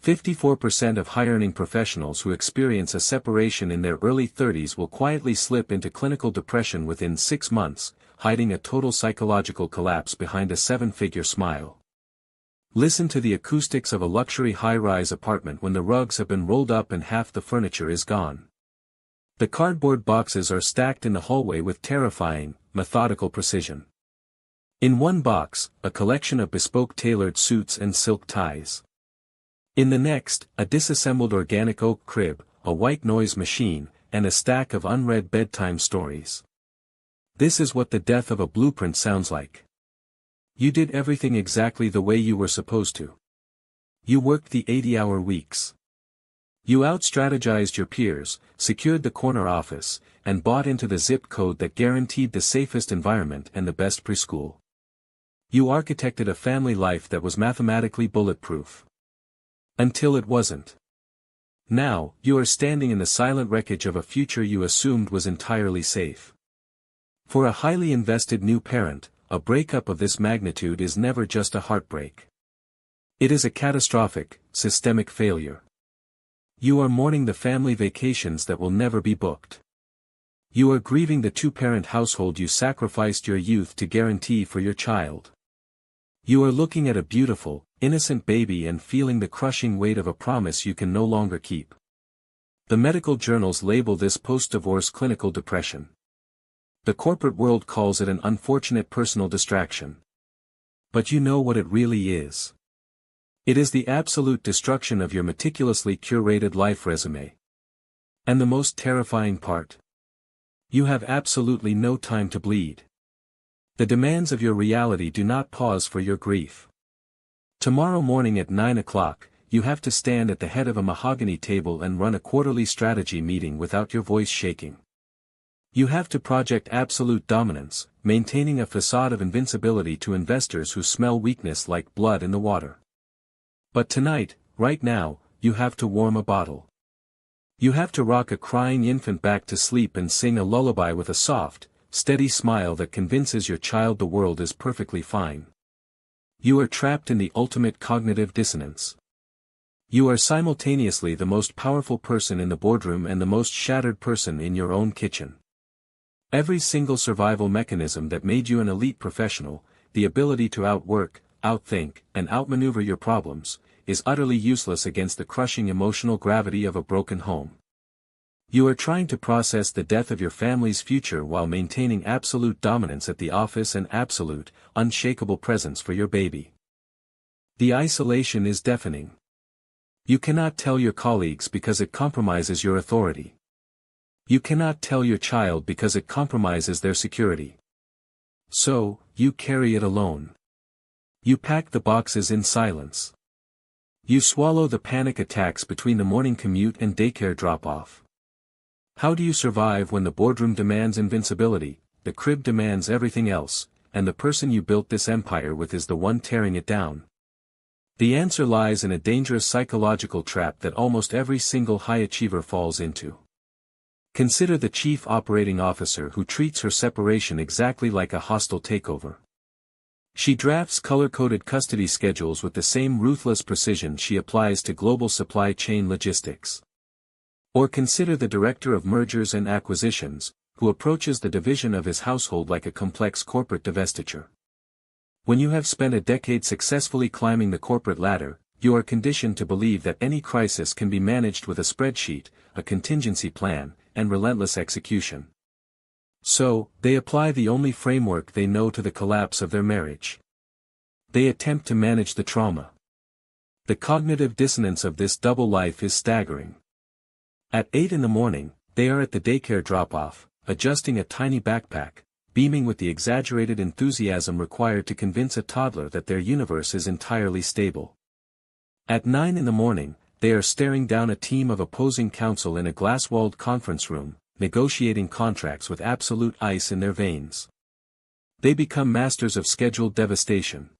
54% of high-earning professionals who experience a separation in their early 30s will quietly slip into clinical depression within 6 months, hiding a total psychological collapse behind a 7-figure smile. Listen to the acoustics of a luxury high-rise apartment when the rugs have been rolled up and half the furniture is gone. The cardboard boxes are stacked in the hallway with terrifying, methodical precision. In one box, a collection of bespoke tailored suits and silk ties. In the next, a disassembled organic oak crib, a white noise machine, and a stack of unread bedtime stories. This is what the death of a blueprint sounds like. You did everything exactly the way you were supposed to. You worked the 80-hour weeks. You out-strategized your peers, secured the corner office, and bought into the zip code that guaranteed the safest environment and the best preschool. You architected a family life that was mathematically bulletproof. Until it wasn't. Now, you are standing in the silent wreckage of a future you assumed was entirely safe. For a highly invested new parent, a breakup of this magnitude is never just a heartbreak. It is a catastrophic, systemic failure. You are mourning the family vacations that will never be booked. You are grieving the two-parent household you sacrificed your youth to guarantee for your child. You are looking at a beautiful, innocent baby and feeling the crushing weight of a promise you can no longer keep. The medical journals label this post-divorce clinical depression. The corporate world calls it an unfortunate personal distraction. But you know what it really is. It is the absolute destruction of your meticulously curated life resume. And the most terrifying part? You have absolutely no time to bleed. The demands of your reality do not pause for your grief. Tomorrow morning at 9 o'clock, you have to stand at the head of a mahogany table and run a quarterly strategy meeting without your voice shaking. You have to project absolute dominance, maintaining a facade of invincibility to investors who smell weakness like blood in the water. But tonight, right now, you have to warm a bottle. You have to rock a crying infant back to sleep and sing a lullaby with a soft, steady smile that convinces your child the world is perfectly fine. You are trapped in the ultimate cognitive dissonance. You are simultaneously the most powerful person in the boardroom and the most shattered person in your own kitchen. Every single survival mechanism that made you an elite professional, the ability to outwork, outthink, and outmaneuver your problems, is utterly useless against the crushing emotional gravity of a broken home. You are trying to process the death of your family's future while maintaining absolute dominance at the office and absolute, unshakable presence for your baby. The isolation is deafening. You cannot tell your colleagues because it compromises your authority. You cannot tell your child because it compromises their security. So, you carry it alone. You pack the boxes in silence. You swallow the panic attacks between the morning commute and daycare drop-off. How do you survive when the boardroom demands invincibility, the crib demands everything else, and the person you built this empire with is the one tearing it down? The answer lies in a dangerous psychological trap that almost every single high achiever falls into. Consider the chief operating officer who treats her separation exactly like a hostile takeover. She drafts color-coded custody schedules with the same ruthless precision she applies to global supply chain logistics. Or consider the director of mergers and acquisitions, who approaches the division of his household like a complex corporate divestiture. When you have spent a decade successfully climbing the corporate ladder, you are conditioned to believe that any crisis can be managed with a spreadsheet, a contingency plan, and relentless execution. So, they apply the only framework they know to the collapse of their marriage. They attempt to manage the trauma. The cognitive dissonance of this double life is staggering. At 8 in the morning, they are at the daycare drop-off, adjusting a tiny backpack, beaming with the exaggerated enthusiasm required to convince a toddler that their universe is entirely stable. At 9 in the morning, they are staring down a team of opposing counsel in a glass-walled conference room, negotiating contracts with absolute ice in their veins. They become masters of scheduled devastation.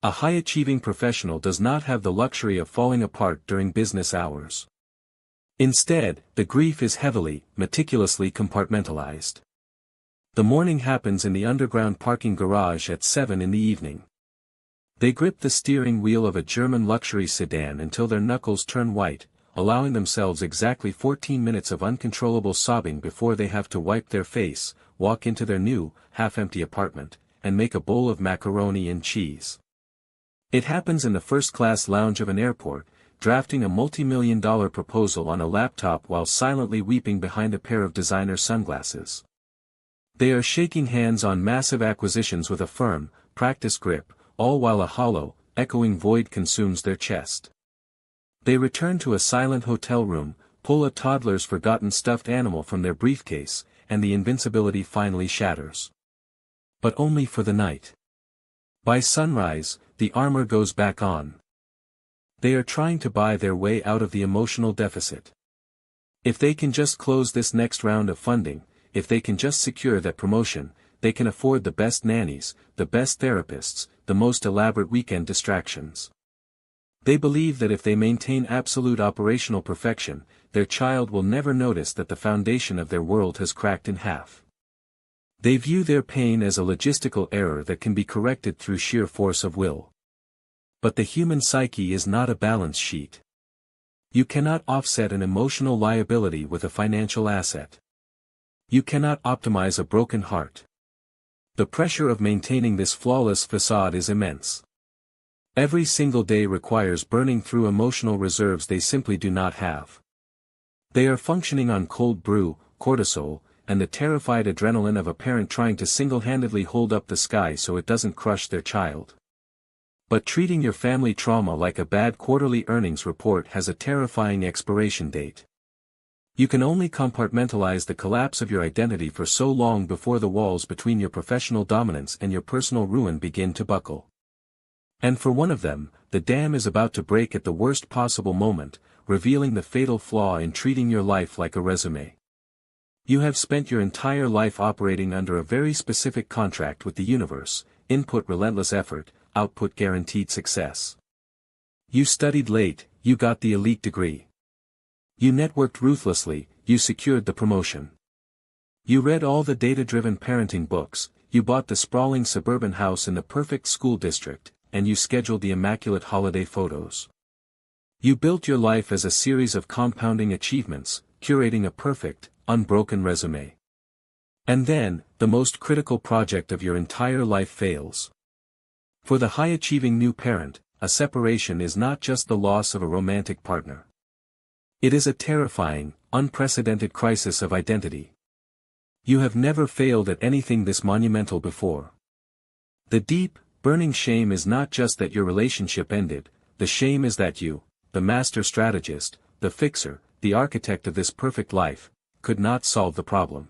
A high-achieving professional does not have the luxury of falling apart during business hours. Instead, the grief is heavily, meticulously compartmentalized. The mourning happens in the underground parking garage at 7 in the evening. They grip the steering wheel of a German luxury sedan until their knuckles turn white, allowing themselves exactly 14 minutes of uncontrollable sobbing before they have to wipe their face, walk into their new, half-empty apartment, and make a bowl of macaroni and cheese. It happens in the first-class lounge of an airport, drafting a multi-million-dollar proposal on a laptop while silently weeping behind a pair of designer sunglasses. They are shaking hands on massive acquisitions with a firm, practiced grip, all while a hollow, echoing void consumes their chest. They return to a silent hotel room, pull a toddler's forgotten stuffed animal from their briefcase, and the invincibility finally shatters. But only for the night. By sunrise, the armor goes back on. They are trying to buy their way out of the emotional deficit. If they can just close this next round of funding, if they can just secure that promotion, they can afford the best nannies, the best therapists, the most elaborate weekend distractions. They believe that if they maintain absolute operational perfection, their child will never notice that the foundation of their world has cracked in half. They view their pain as a logistical error that can be corrected through sheer force of will. But the human psyche is not a balance sheet. You cannot offset an emotional liability with a financial asset. You cannot optimize a broken heart. The pressure of maintaining this flawless facade is immense. Every single day requires burning through emotional reserves they simply do not have. They are functioning on cold brew, cortisol, and the terrified adrenaline of a parent trying to single-handedly hold up the sky so it doesn't crush their child. But treating your family trauma like a bad quarterly earnings report has a terrifying expiration date. You can only compartmentalize the collapse of your identity for so long before the walls between your professional dominance and your personal ruin begin to buckle. And for one of them, the dam is about to break at the worst possible moment, revealing the fatal flaw in treating your life like a resume. You have spent your entire life operating under a very specific contract with the universe: input relentless effort, output guaranteed success. You studied late, you got the elite degree. You networked ruthlessly, you secured the promotion. You read all the data-driven parenting books, you bought the sprawling suburban house in the perfect school district, and you scheduled the immaculate holiday photos. You built your life as a series of compounding achievements, curating a perfect, unbroken resume. And then, the most critical project of your entire life fails. For the high-achieving new parent, a separation is not just the loss of a romantic partner. It is a terrifying, unprecedented crisis of identity. You have never failed at anything this monumental before. The deep, burning shame is not just that your relationship ended, the shame is that you, the master strategist, the fixer, the architect of this perfect life, could not solve the problem.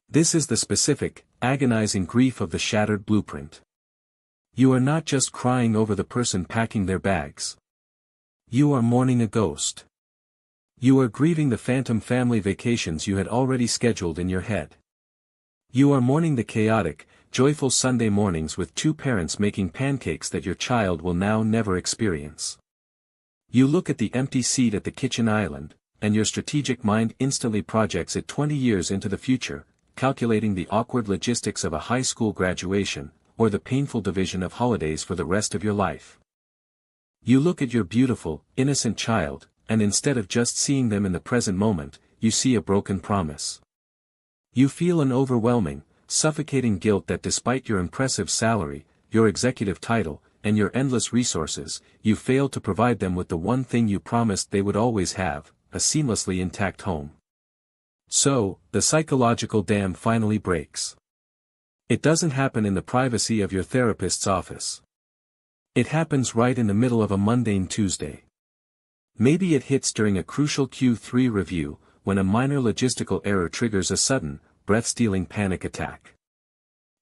This is the specific, agonizing grief of the shattered blueprint. You are not just crying over the person packing their bags. You are mourning a ghost. You are grieving the phantom family vacations you had already scheduled in your head. You are mourning the chaotic, joyful Sunday mornings with two parents making pancakes that your child will now never experience. You look at the empty seat at the kitchen island, and your strategic mind instantly projects it 20 years into the future, calculating the awkward logistics of a high school graduation, or the painful division of holidays for the rest of your life. You look at your beautiful, innocent child, and instead of just seeing them in the present moment, you see a broken promise. You feel an overwhelming, suffocating guilt that despite your impressive salary, your executive title, and your endless resources, you failed to provide them with the one thing you promised they would always have: a seamlessly intact home. So, the psychological dam finally breaks. It doesn't happen in the privacy of your therapist's office. It happens right in the middle of a mundane Tuesday. Maybe it hits during a crucial Q3 review, when a minor logistical error triggers a sudden, breath-stealing panic attack.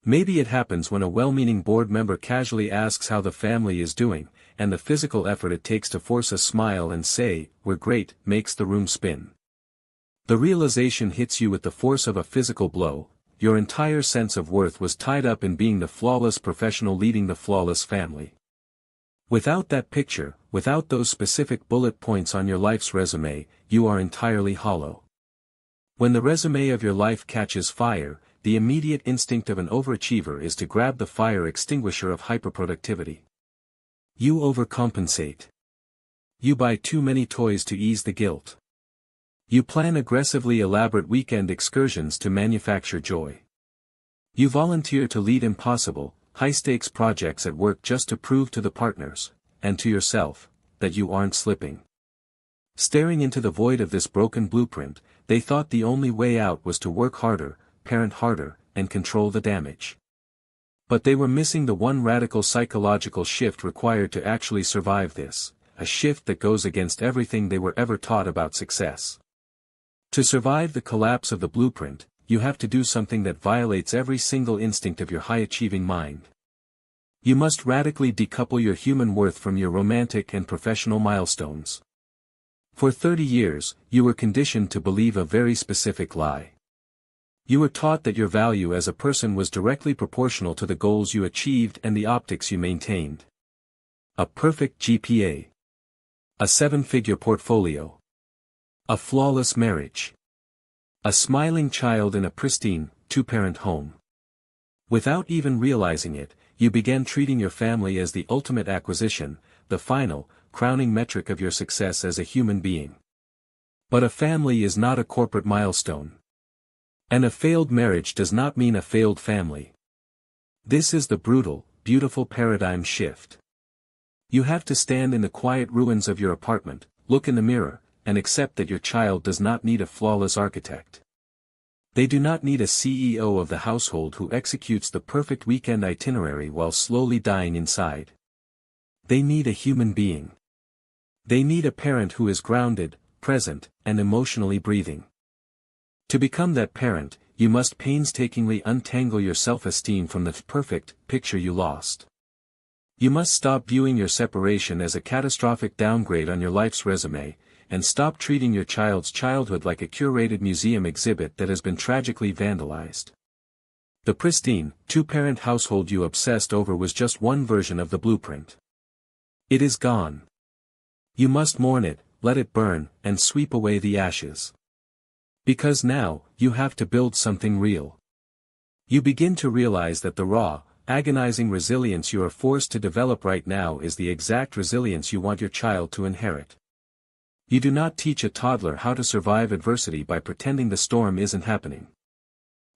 Maybe it happens when a well-meaning board member casually asks how the family is doing, and the physical effort it takes to force a smile and say, "We're great," makes the room spin. The realization hits you with the force of a physical blow: your entire sense of worth was tied up in being the flawless professional leading the flawless family. Without that picture, without those specific bullet points on your life's resume, you are entirely hollow. When the resume of your life catches fire, the immediate instinct of an overachiever is to grab the fire extinguisher of hyperproductivity. You overcompensate. You buy too many toys to ease the guilt. You plan aggressively elaborate weekend excursions to manufacture joy. You volunteer to lead impossible, high-stakes projects at work just to prove to the partners, and to yourself, that you aren't slipping. Staring into the void of this broken blueprint, they thought the only way out was to work harder, parent harder, and control the damage. But they were missing the one radical psychological shift required to actually survive this, a shift that goes against everything they were ever taught about success. To survive the collapse of the blueprint, you have to do something that violates every single instinct of your high-achieving mind. You must radically decouple your human worth from your romantic and professional milestones. For 30 years, you were conditioned to believe a very specific lie. You were taught that your value as a person was directly proportional to the goals you achieved and the optics you maintained. A perfect GPA. A 7-figure portfolio. A flawless marriage. A smiling child in a pristine, two-parent home. Without even realizing it, you began treating your family as the ultimate acquisition, the final, crowning metric of your success as a human being. But a family is not a corporate milestone. And a failed marriage does not mean a failed family. This is the brutal, beautiful paradigm shift. You have to stand in the quiet ruins of your apartment, look in the mirror, and accept that your child does not need a flawless architect. They do not need a CEO of the household who executes the perfect weekend itinerary while slowly dying inside. They need a human being. They need a parent who is grounded, present, and emotionally breathing. To become that parent, you must painstakingly untangle your self-esteem from the perfect picture you lost. You must stop viewing your separation as a catastrophic downgrade on your life's resume, and stop treating your child's childhood like a curated museum exhibit that has been tragically vandalized. The pristine, two-parent household you obsessed over was just one version of the blueprint. It is gone. You must mourn it, let it burn, and sweep away the ashes. Because now, you have to build something real. You begin to realize that the raw, agonizing resilience you are forced to develop right now is the exact resilience you want your child to inherit. You do not teach a toddler how to survive adversity by pretending the storm isn't happening.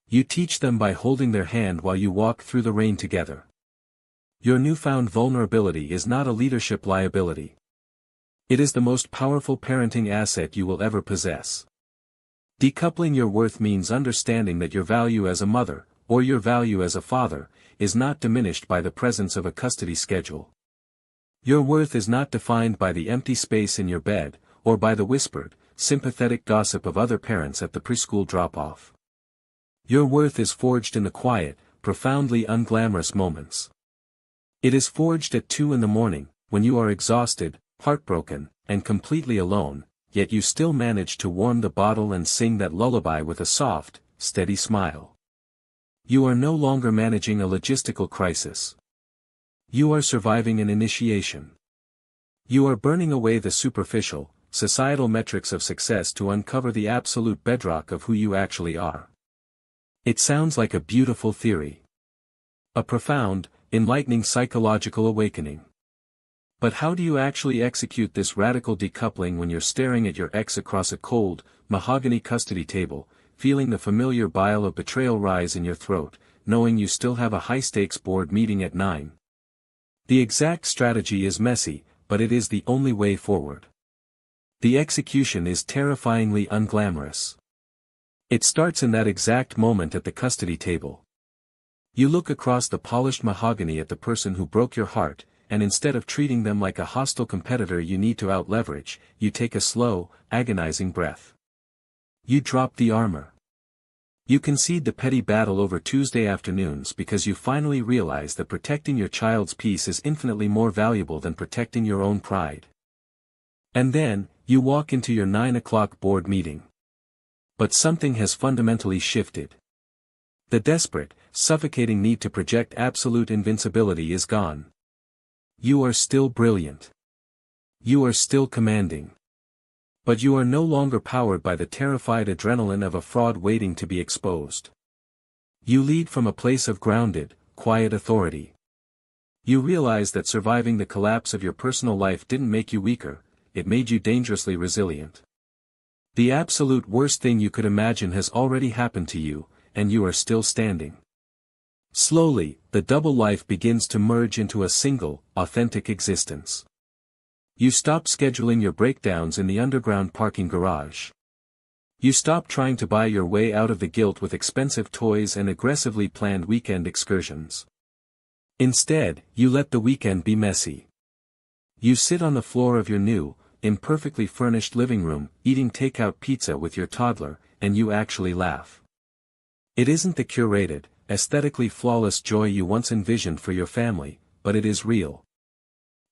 You teach them by holding their hand while you walk through the rain together. Your newfound vulnerability is not a leadership liability. It is the most powerful parenting asset you will ever possess. Decoupling your worth means understanding that your value as a mother, or your value as a father, is not diminished by the presence of a custody schedule. Your worth is not defined by the empty space in your bed, or by the whispered, sympathetic gossip of other parents at the preschool drop-off. Your worth is forged in the quiet, profoundly unglamorous moments. It is forged at 2 a.m, when you are exhausted, heartbroken, and completely alone, yet you still manage to warm the bottle and sing that lullaby with a soft, steady smile. You are no longer managing a logistical crisis. You are surviving an initiation. You are burning away the superficial, societal metrics of success to uncover the absolute bedrock of who you actually are. It sounds like a beautiful theory. A profound, enlightening psychological awakening. But how do you actually execute this radical decoupling when you're staring at your ex across a cold, mahogany custody table, feeling the familiar bile of betrayal rise in your throat, knowing you still have a high-stakes board meeting at 9? The exact strategy is messy, but it is the only way forward. The execution is terrifyingly unglamorous. It starts in that exact moment at the custody table. You look across the polished mahogany at the person who broke your heart, and instead of treating them like a hostile competitor you need to out-leverage, you take a slow, agonizing breath. You drop the armor. You concede the petty battle over Tuesday afternoons because you finally realize that protecting your child's peace is infinitely more valuable than protecting your own pride. And then, you walk into your 9 o'clock board meeting. But something has fundamentally shifted. The desperate, suffocating need to project absolute invincibility is gone. You are still brilliant. You are still commanding. But you are no longer powered by the terrified adrenaline of a fraud waiting to be exposed. You lead from a place of grounded, quiet authority. You realize that surviving the collapse of your personal life didn't make you weaker, it made you dangerously resilient. The absolute worst thing you could imagine has already happened to you, and you are still standing. Slowly, the double life begins to merge into a single, authentic existence. You stop scheduling your breakdowns in the underground parking garage. You stop trying to buy your way out of the guilt with expensive toys and aggressively planned weekend excursions. Instead, you let the weekend be messy. You sit on the floor of your new, imperfectly furnished living room, eating takeout pizza with your toddler, and you actually laugh. It isn't the curated, aesthetically flawless joy you once envisioned for your family, but it is real.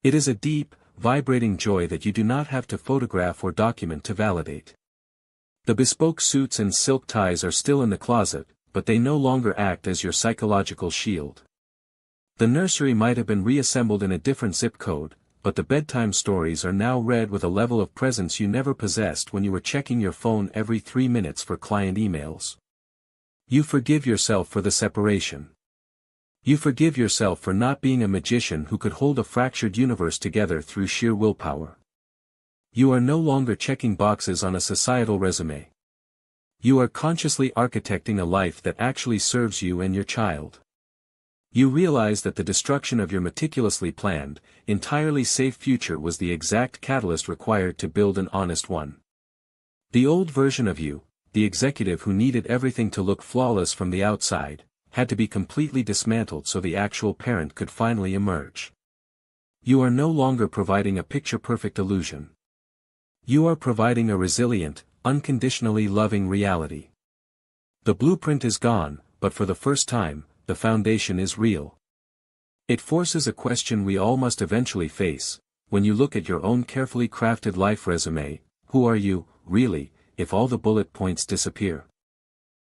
It is a deep, vibrating joy that you do not have to photograph or document to validate. The bespoke suits and silk ties are still in the closet, but they no longer act as your psychological shield. The nursery might have been reassembled in a different zip code, but the bedtime stories are now read with a level of presence you never possessed when you were checking your phone every 3 minutes for client emails. You forgive yourself for the separation. You forgive yourself for not being a magician who could hold a fractured universe together through sheer willpower. You are no longer checking boxes on a societal resume. You are consciously architecting a life that actually serves you and your child. You realize that the destruction of your meticulously planned, entirely safe future was the exact catalyst required to build an honest one. The old version of you, the executive who needed everything to look flawless from the outside, had to be completely dismantled so the actual parent could finally emerge. You are no longer providing a picture-perfect illusion. You are providing a resilient, unconditionally loving reality. The blueprint is gone, but for the first time, the foundation is real. It forces a question we all must eventually face: when you look at your own carefully crafted life resume, who are you, really, if all the bullet points disappear?